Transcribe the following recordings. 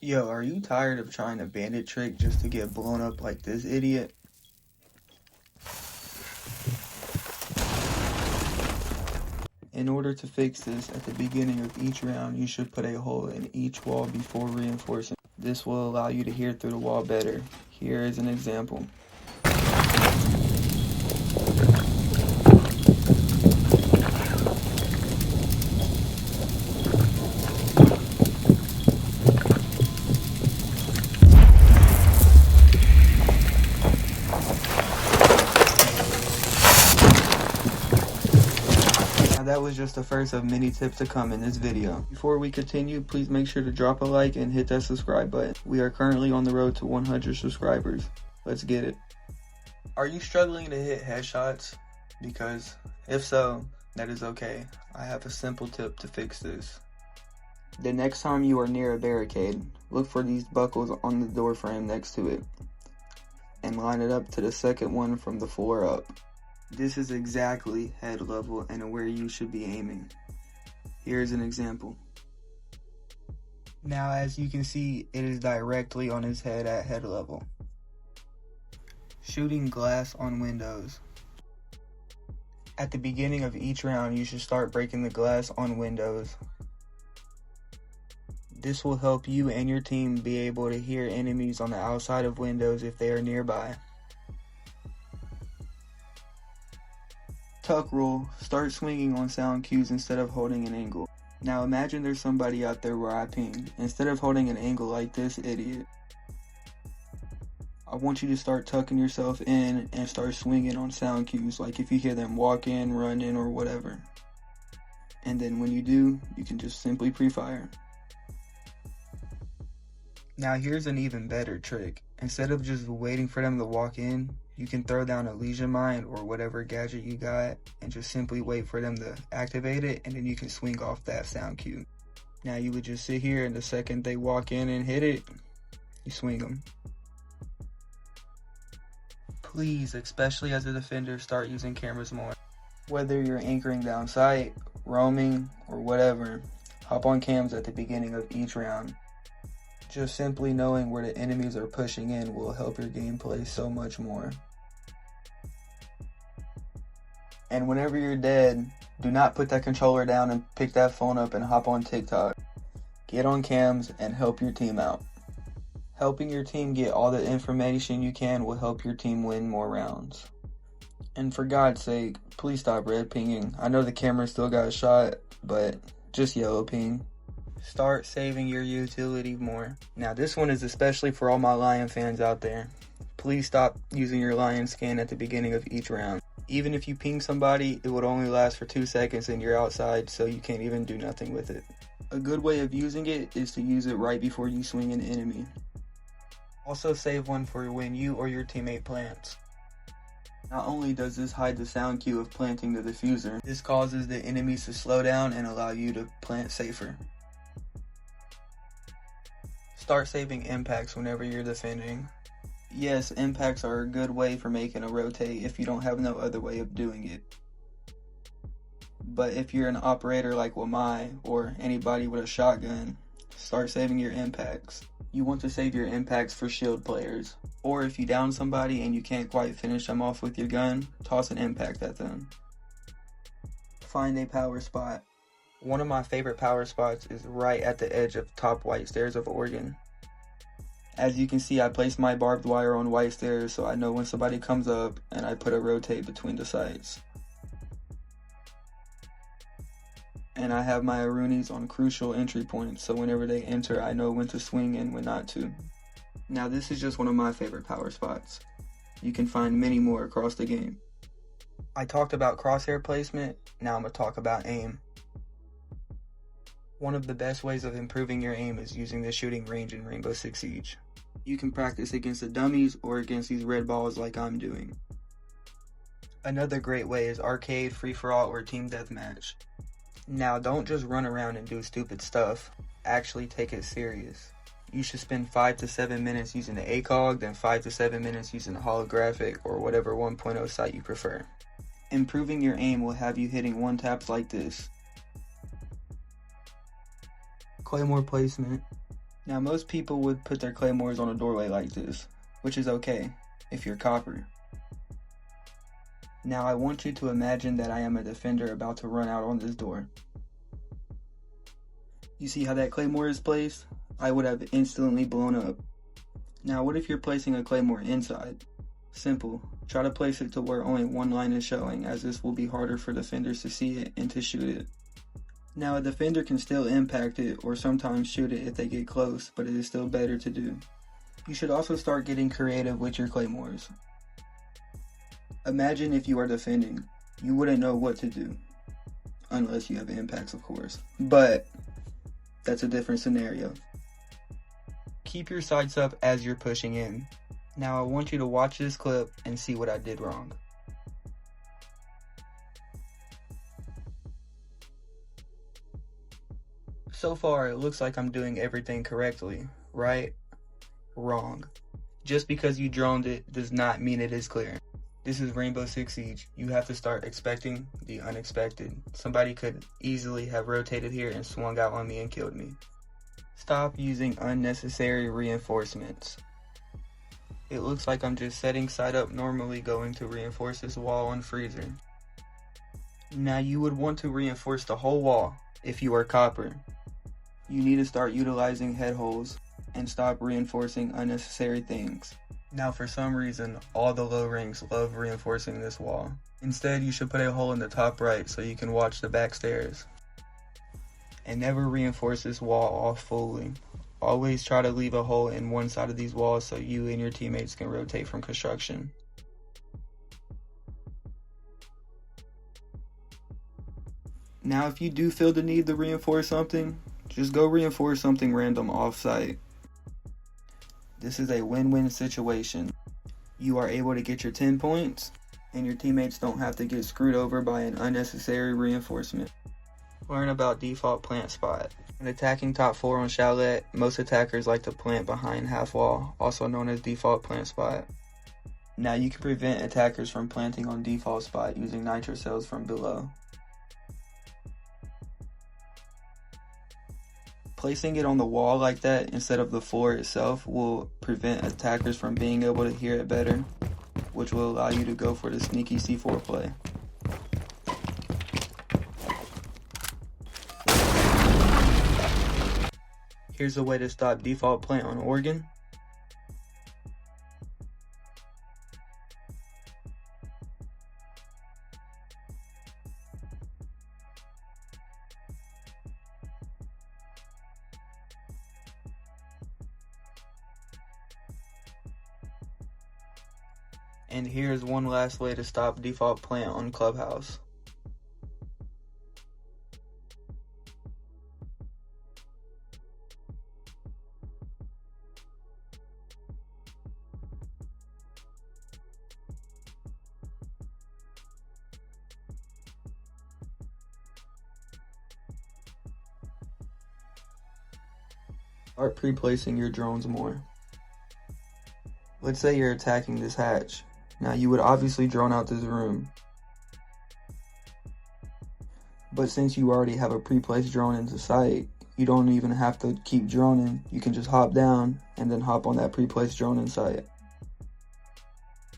Yo, are you tired of trying a bandit trick just to get blown up like this idiot? In order to fix this, at the beginning of each round, you should put a hole in each wall before reinforcing. This will allow you to hear through the wall better. Here is an example. That was just the first of many tips to come in this video. Before we continue, please make sure to drop a like and hit that subscribe button. We are currently on the road to 100 subscribers. Let's get it. Are you struggling to hit headshots? Because if so, that is okay. I have a simple tip to fix this. The next time you are near a barricade, look for these buckles on the door frame next to it and line it up to the second one from the floor up. This is exactly head level and where you should be aiming. Here's an example. Now, as you can see, it is directly on his head at head level. Shooting glass on windows. At the beginning of each round, you should start breaking the glass on windows. This will help you and your team be able to hear enemies on the outside of windows if they are nearby. Tuck rule, start swinging on sound cues instead of holding an angle. Now imagine there's somebody out there where I pinged. Instead of holding an angle like this idiot, I want you to start tucking yourself in and start swinging on sound cues, like if you hear them walk in, run in, or whatever. And then when you do, you can just simply pre-fire. Now here's an even better trick. Instead of just waiting for them to walk in, you can throw down a Legion Mine or whatever gadget you got and just simply wait for them to activate it, and then you can swing off that sound cue. Now you would just sit here, and the second they walk in and hit it, you swing them. Please, especially as a defender, start using cameras more. Whether you're anchoring down sight, roaming, or whatever, hop on cams at the beginning of each round. Just simply knowing where the enemies are pushing in will help your gameplay so much more. And whenever you're dead, do not put that controller down and pick that phone up and hop on TikTok. Get on cams and help your team out. Helping your team get all the information you can will help your team win more rounds. And for God's sake, please stop red pinging. I know the camera still got a shot, but just yellow ping. Start saving your utility more. Now this one is especially for all my Lion fans out there. Please stop using your Lion scan at the beginning of each round. Even if you ping somebody, it would only last for 2 seconds and you're outside, so you can't even do nothing with it. A good way of using it is to use it right before you swing an enemy. Also save one for when you or your teammate plants. Not only does this hide the sound cue of planting the diffuser, this causes the enemies to slow down and allow you to plant safer. Start saving impacts whenever you're defending. Yes, impacts are a good way for making a rotate if you don't have no other way of doing it. But if you're an operator like Wamai or anybody with a shotgun, start saving your impacts. You want to save your impacts for shield players. Or if you down somebody and you can't quite finish them off with your gun, toss an impact at them. Find a power spot. One of my favorite power spots is right at the edge of top white stairs of Oregon. As you can see, I placed my barbed wire on white stairs so I know when somebody comes up, and I put a rotate between the sites. And I have my Arunis on crucial entry points, so whenever they enter, I know when to swing and when not to. Now this is just one of my favorite power spots. You can find many more across the game. I talked about crosshair placement, now I'm going to talk about aim. One of the best ways of improving your aim is using the shooting range in Rainbow Six Siege. You can practice against the dummies or against these red balls like I'm doing. Another great way is arcade, free-for-all, or team deathmatch. Now don't just run around and do stupid stuff, actually take it serious. You should spend 5 to 7 minutes using the ACOG, then 5 to 7 minutes using the holographic or whatever 1.0 site you prefer. Improving your aim will have you hitting one taps like this. Claymore placement. Now most people would put their claymores on a doorway like this, which is okay if you're copper. Now I want you to imagine that I am a defender about to run out on this door. You see how that claymore is placed? I would have instantly blown up. Now what if you're placing a claymore inside? Simple. Try to place it to where only one line is showing, as this will be harder for defenders to see it and to shoot it. Now a defender can still impact it or sometimes shoot it if they get close, but it is still better to do. You should also start getting creative with your claymores. Imagine if you are defending. You wouldn't know what to do. Unless you have impacts, of course. But that's a different scenario. Keep your sights up as you're pushing in. Now I want you to watch this clip and see what I did wrong. So far, it looks like I'm doing everything correctly, right? Wrong. Just because you droned it does not mean it is clear. This is Rainbow Six Siege. You have to start expecting the unexpected. Somebody could easily have rotated here and swung out on me and killed me. Stop using unnecessary reinforcements. It looks like I'm just setting sight up normally going to reinforce this wall on freezer. Now you would want to reinforce the whole wall if you are copper. You need to start utilizing head holes and stop reinforcing unnecessary things. Now for some reason, all the low ranks love reinforcing this wall. Instead, you should put a hole in the top right so you can watch the back stairs. And never reinforce this wall off fully. Always try to leave a hole in one side of these walls so you and your teammates can rotate from construction. Now if you do feel the need to reinforce something, just go reinforce something random off-site. This is a win-win situation. You are able to get your 10 points, and your teammates don't have to get screwed over by an unnecessary reinforcement. Learn about default plant spot. When attacking top 4 on Chalet, most attackers like to plant behind half wall, also known as default plant spot. Now you can prevent attackers from planting on default spot using nitro cells from below. Placing it on the wall like that instead of the floor itself will prevent attackers from being able to hear it better, which will allow you to go for the sneaky C4 play. Here's a way to stop default plant on Organ. And here's one last way to stop default plant on Clubhouse. Start pre-placing your drones more. Let's say you're attacking this hatch. Now you would obviously drone out this room. But since you already have a pre-placed drone into sight, you don't even have to keep droning. You can just hop down and then hop on that pre-placed drone in sight.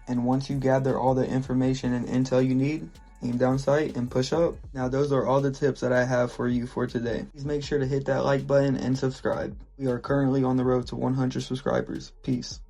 And once you gather all the information and intel you need, aim down sight and push up. Now those are all the tips that I have for you for today. Please make sure to hit that like button and subscribe. We are currently on the road to 100 subscribers. Peace.